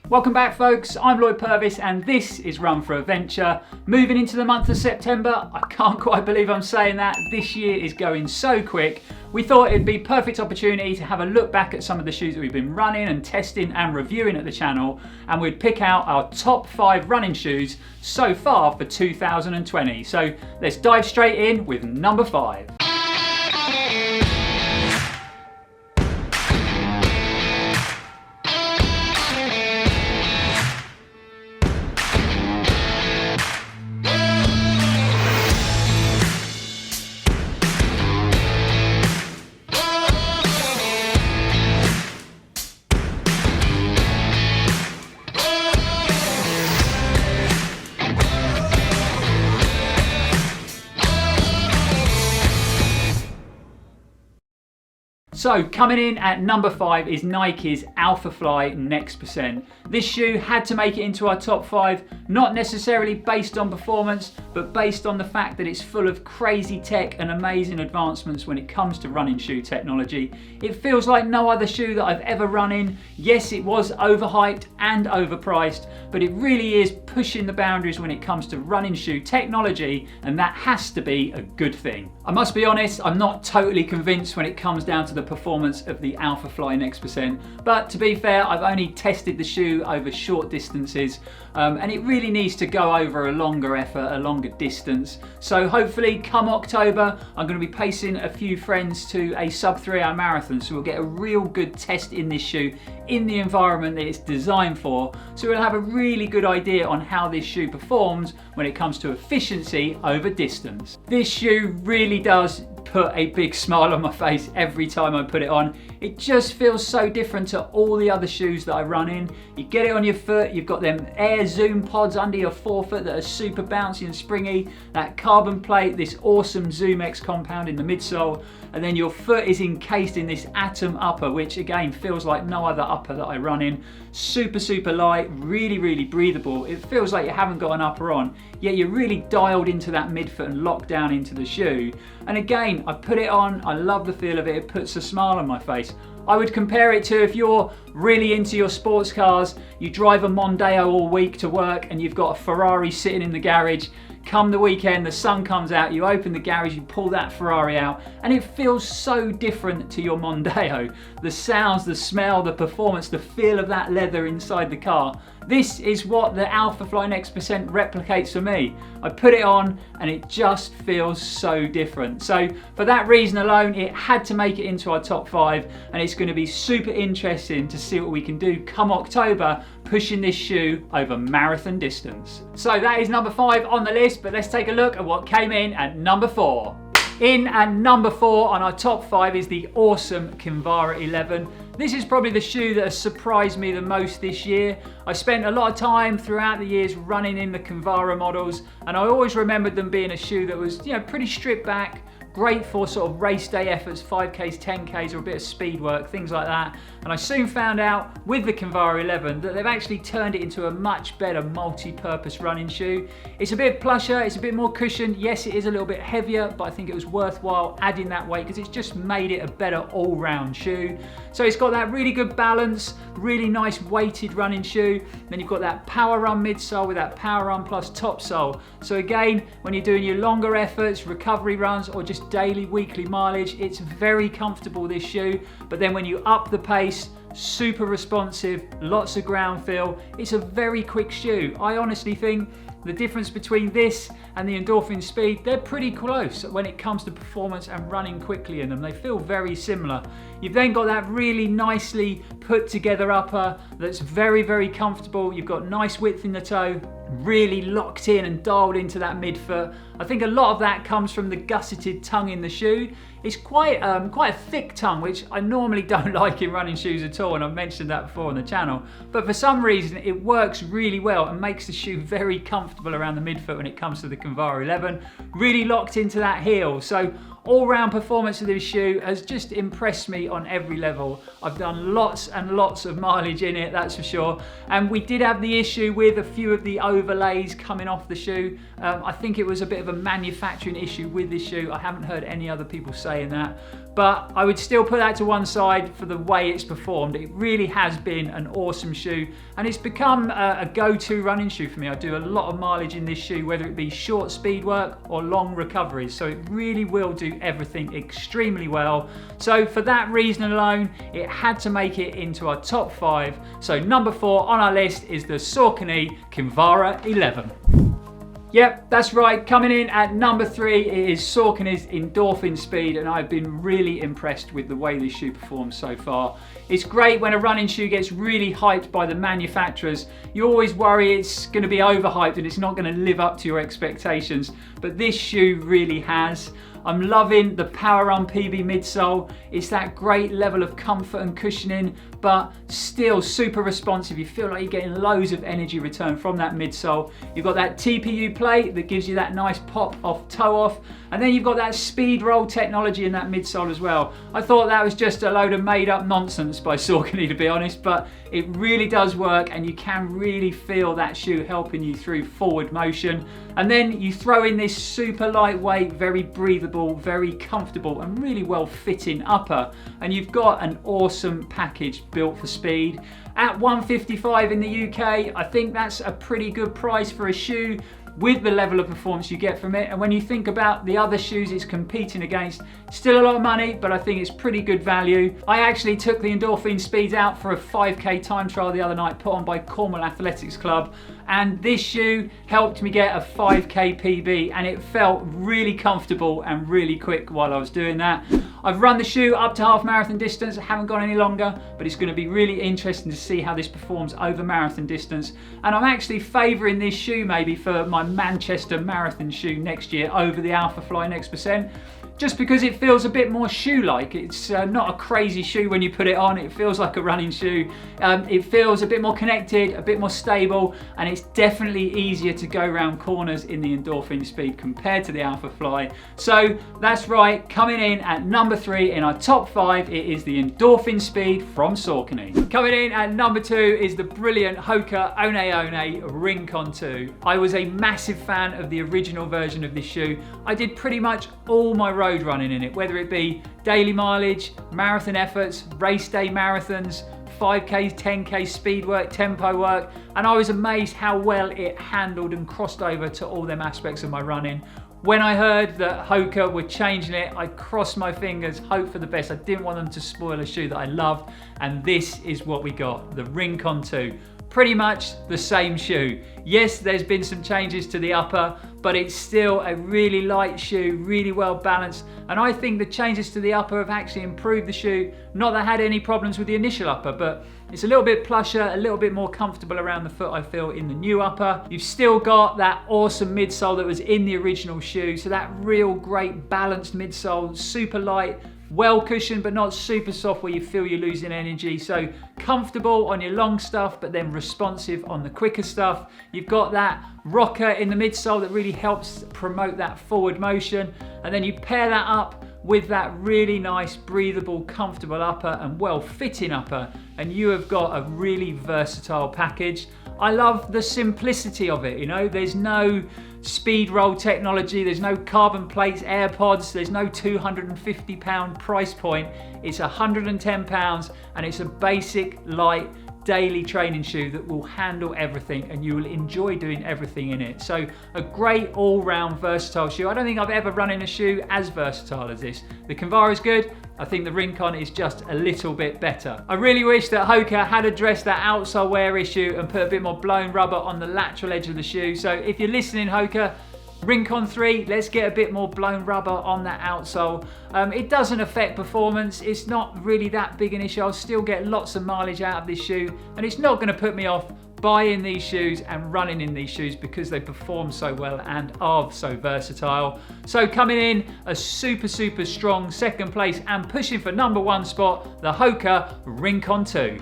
Welcome back folks, I'm Lloyd Purvis and this is Run4Adventure. Moving into the month of September, I can't quite believe I'm saying that, this year is going so quick. We thought it'd be perfect opportunity to have a look back at some of the shoes that we've been running and testing and reviewing at the channel, and we'd pick out our top 5 running shoes so far for 2020. So let's dive straight in with number 5. So coming in at number 5 is Nike's Alphafly Next. This shoe had to make it into our top 5, not necessarily based on performance, but based on the fact that it's full of crazy tech and amazing advancements when it comes to running shoe technology. It feels like no other shoe that I've ever run in. Yes, it was overhyped and overpriced, but it really is pushing the boundaries when it comes to running shoe technology, and that has to be a good thing. I must be honest, I'm not totally convinced when it comes down to the performance of the Alphafly Next, but to be fair, I've only tested the shoe over short distances, and it really needs to go over a longer effort, a longer distance. So hopefully come October, I'm going to be pacing a few friends to a sub 3 hour marathon, so we'll get a real good test in this shoe in the environment that it's designed for, so we'll have a really good idea on how this shoe performs when it comes to efficiency over distance. This shoe really does put a big smile on my face every time I put it on. It just feels so different to all the other shoes that I run in. You get it on your foot, you've got them air zoom pods under your forefoot that are super bouncy and springy, that carbon plate, this awesome Zoom X compound in the midsole, and then your foot is encased in this Atom upper, which again feels like no other upper that I run in. Super light, really breathable. It feels like you haven't got an upper on, yet you're really dialed into that midfoot and locked down into the shoe. And again, I put it on, I love the feel of it, it puts a smile on my face. I would compare it to if you're really into your sports cars, you drive a Mondeo all week to work and you've got a Ferrari sitting in the garage. Come the weekend, the sun comes out, you open the garage, you pull that Ferrari out, and it feels so different to your Mondeo. The sounds, the smell, the performance, the feel of that leather inside the car. This is what the Alphafly Next replicates for me. I put it on and it just feels so different. So for that reason alone, it had to make it into our top 5, and it's going to be super interesting to see what we can do come October, pushing this shoe over marathon distance. So that is number 5 on the list, but let's take a look at what came in at number 4. In at number 4 on our top 5 is the awesome Kinvara 11. This is probably the shoe that has surprised me the most this year. I spent a lot of time throughout the years running in the Kinvara models, and I always remembered them being a shoe that was, pretty stripped back, great for sort of race day efforts, 5Ks, 10Ks, or a bit of speed work, things like that. And I soon found out with the Kinvara 11 that they've actually turned it into a much better multi-purpose running shoe. It's a bit plusher, it's a bit more cushioned. Yes, it is a little bit heavier, but I think it was worthwhile adding that weight because it's just made it a better all-round shoe. So it's got that really good balance, really nice weighted running shoe. Then you've got that Power Run midsole with that Power Run Plus top sole. So again, when you're doing your longer efforts, recovery runs, or just daily, weekly mileage, it's very comfortable, this shoe. But then when you up the pace, super responsive, lots of ground feel, it's a very quick shoe. I honestly think the difference between this and the Endorphin Speed, they're pretty close when it comes to performance and running quickly in them. They feel very similar. You've then got that really nicely put together upper that's very comfortable. You've got nice width in the toe, really locked in and dialed into that midfoot. I think a lot of that comes from the gusseted tongue in the shoe. It's quite a thick tongue, which I normally don't like in running shoes at all, and I've mentioned that before on the channel. But for some reason, it works really well and makes the shoe very comfortable around the midfoot when it comes to the Kinvara 11. Really locked into that heel. So all-round performance of this shoe has just impressed me on every level. I've done lots and lots of mileage in it, that's for sure. And we did have the issue with a few of the overlays coming off the shoe. I think it was a bit of a manufacturing issue with this shoe. I haven't heard any other people saying that. But I would still put that to one side for the way it's performed. It really has been an awesome shoe, and it's become a go-to running shoe for me. I do a lot of mileage in this shoe, whether it be short speed work or long recoveries. So it really will do everything extremely well. So for that reason alone, it had to make it into our top 5. So number 4 on our list is the Saucony Kinvara 11. Yep, that's right. Coming in at number 3, it is Saucony's Endorphin Speed, and I've been really impressed with the way this shoe performs so far. It's great when a running shoe gets really hyped by the manufacturers. You always worry it's going to be overhyped and it's not going to live up to your expectations, but this shoe really has. I'm loving the Power Run PB midsole. It's that great level of comfort and cushioning, but still super responsive. You feel like you're getting loads of energy return from that midsole. You've got that TPU plate that gives you that nice pop off toe off, and then you've got that speed roll technology in that midsole as well. I thought that was just a load of made up nonsense by Saucony, to be honest, but it really does work, and you can really feel that shoe helping you through forward motion. And then you throw in this super lightweight, very breathable, very comfortable and really well fitting upper, and you've got an awesome package built for speed. At $155 in the UK, I think that's a pretty good price for a shoe with the level of performance you get from it. And when you think about the other shoes it's competing against, still a lot of money, but I think it's pretty good value. I actually took the Endorphin Speeds out for a 5K time trial the other night, put on by Cornwall Athletics Club, and this shoe helped me get a 5K PB, and it felt really comfortable and really quick while I was doing that. I've run the shoe up to half marathon distance, I haven't gone any longer, but it's going to be really interesting to see how this performs over marathon distance. And I'm actually favouring this shoe maybe for my Manchester marathon shoe next year over the Alphafly Next %. Just because it feels a bit more shoe-like. It's not a crazy shoe when you put it on. It feels like a running shoe. It feels a bit more connected, a bit more stable, and it's definitely easier to go around corners in the Endorphin Speed compared to the Alphafly. So that's right, coming in at number 3 in our top 5, it is the Endorphin Speed from Saucony. Coming in at number 2 is the brilliant Hoka One Rincon 2. I was a massive fan of the original version of this shoe. I did pretty much all my road running in it, whether it be daily mileage, marathon efforts, race day marathons, 5Ks, 10K speed work, tempo work, and I was amazed how well it handled and crossed over to all them aspects of my running. When I heard that Hoka were changing it, I crossed my fingers, hoped for the best. I didn't want them to spoil a shoe that I loved, and this is what we got, the Rincon 2. Pretty much the same shoe. Yes, there's been some changes to the upper, but it's still a really light shoe, really well balanced, and I think the changes to the upper have actually improved the shoe. Not that I had any problems with the initial upper, but it's a little bit plusher, a little bit more comfortable around the foot, I feel, in the new upper. You've still got that awesome midsole that was in the original shoe, so that real great balanced midsole, super light, well cushioned but not super soft where you feel you're losing energy. So comfortable on your long stuff, but then responsive on the quicker stuff. You've got that rocker in the midsole that really helps promote that forward motion, and then you pair that up with that really nice, breathable, comfortable upper and well-fitting upper, and you have got a really versatile package. I love the simplicity of it, you know, there's no speed roll technology, there's no carbon plates, AirPods, there's no £250 price point. It's £110 and it's a basic, light, daily training shoe that will handle everything and you will enjoy doing everything in it. So a great all-round versatile shoe. I don't think I've ever run in a shoe as versatile as this. The Kinvara is good. I think the Rincon is just a little bit better. I really wish that Hoka had addressed that outsole wear issue and put a bit more blown rubber on the lateral edge of the shoe. So if you're listening, Hoka, Rincon 3, let's get a bit more blown rubber on that outsole. It doesn't affect performance. It's not really that big an issue. I'll still get lots of mileage out of this shoe, and it's not going to put me off buying these shoes and running in these shoes because they perform so well and are so versatile. So coming in a super strong second place and pushing for number 1 spot, the Hoka Rincon 2.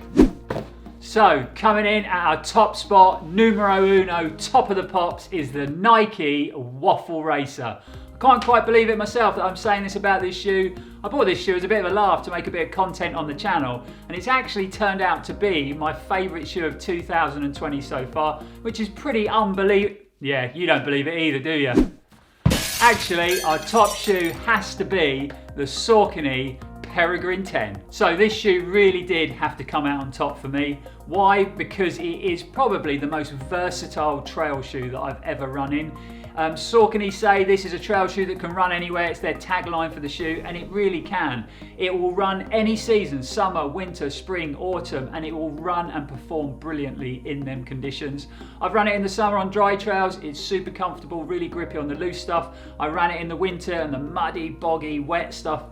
So coming in at our top spot, numero uno, top of the pops, is the Nike Waffle Racer. I can't quite believe it myself that I'm saying this about this shoe. I bought this shoe as a bit of a laugh to make a bit of content on the channel, and it's actually turned out to be my favourite shoe of 2020 so far, which is pretty unbelievable. Yeah, you don't believe it either, do you? Actually, our top shoe has to be the Saucony Peregrine 10. So this shoe really did have to come out on top for me. Why? Because it is probably the most versatile trail shoe that I've ever run in. Saucony say this is a trail shoe that can run anywhere. It's their tagline for the shoe, and it really can. It will run any season, summer, winter, spring, autumn, and it will run and perform brilliantly in them conditions. I've run it in the summer on dry trails. It's super comfortable, really grippy on the loose stuff. I ran it in the winter and the muddy, boggy, wet stuff,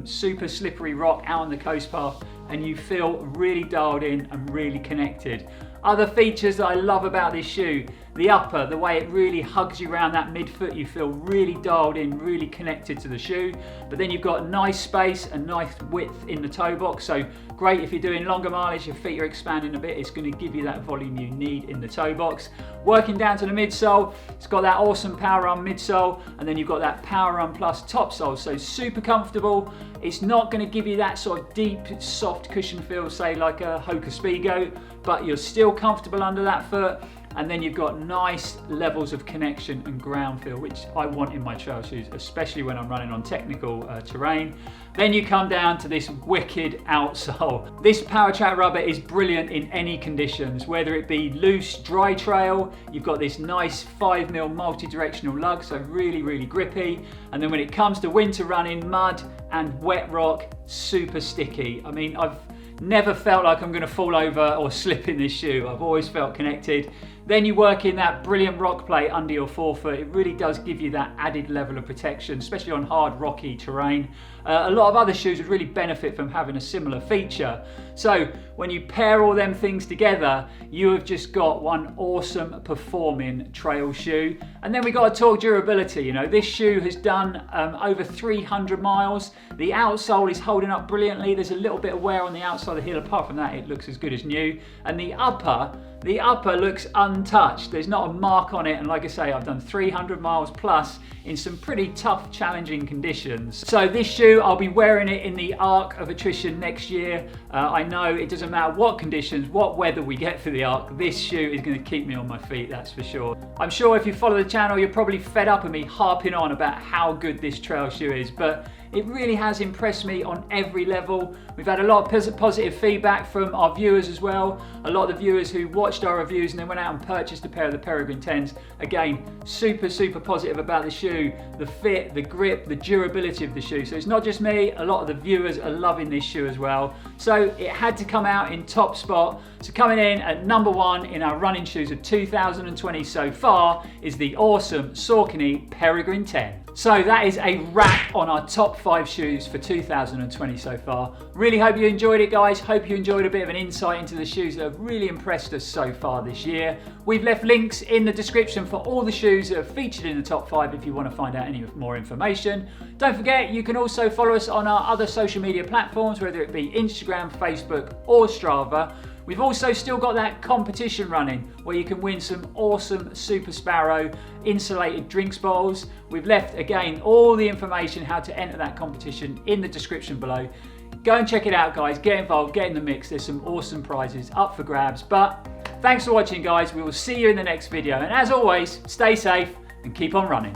super slippery rock out on the coast path, and you feel really dialed in and really connected. Other features that I love about this shoe, the upper, the way it really hugs you around that midfoot, you feel really dialed in, really connected to the shoe. But then you've got nice space and nice width in the toe box, so great if you're doing longer mileage, your feet are expanding a bit, it's going to give you that volume you need in the toe box. Working down to the midsole, it's got that awesome Power Run midsole, and then you've got that Power Run Plus top sole, so super comfortable. It's not going to give you that sort of deep, soft cushion feel, say like a Hoka Speedgoat, but you're still comfortable under that foot. And then you've got nice levels of connection and ground feel, which I want in my trail shoes, especially when I'm running on technical terrain. Then you come down to this wicked outsole. This Power Track rubber is brilliant in any conditions, whether it be loose, dry trail. You've got this nice 5mm multi-directional lug, so really, really grippy. And then when it comes to winter running, mud and wet rock, super sticky. I mean, I've never felt like I'm going to fall over or slip in this shoe. I've always felt connected. Then you work in that brilliant rock plate under your forefoot. It really does give you that added level of protection, especially on hard, rocky terrain. A lot of other shoes would really benefit from having a similar feature. So when you pair all them things together, you have just got one awesome performing trail shoe. And then we got to talk durability. You know, this shoe has done over 300 miles. The outsole is holding up brilliantly. There's a little bit of wear on the outside of the heel. Apart from that, it looks as good as new. And the upper looks untouched. There's not a mark on it, and like I say, I've done 300 miles plus in some pretty tough, challenging conditions. So this shoe, I'll be wearing it in the arc of attrition next year. I know it doesn't matter what conditions, what weather we get for the arc, this shoe is going to keep me on my feet, that's for sure. I'm sure if you follow the channel, you're probably fed up of me harping on about how good this trail shoe is, but it really has impressed me on every level. We've had a lot of positive feedback from our viewers as well. A lot of the viewers who watched our reviews and then went out and purchased a pair of the Peregrine 10s. Again, super, super positive about the shoe, the fit, the grip, the durability of the shoe. So it's not just me, a lot of the viewers are loving this shoe as well. So it had to come out in top spot. So coming in at number 1 in our running shoes of 2020 so far is the awesome Saucony Peregrine 10. So that is a wrap on our top 5 shoes for 2020 so far. Really hope you enjoyed it, guys. Hope you enjoyed a bit of an insight into the shoes that have really impressed us so far this year. We've left links in the description for all the shoes that are featured in the top 5 if you want to find out any more information. Don't forget, you can also follow us on our other social media platforms, whether it be Instagram, Facebook or Strava. We've also still got that competition running where you can win some awesome Super Sparrow insulated drinks bottles. We've left, again, all the information how to enter that competition in the description below. Go and check it out, guys. Get involved, get in the mix. There's some awesome prizes up for grabs. But thanks for watching, guys. We will see you in the next video. And as always, stay safe and keep on running.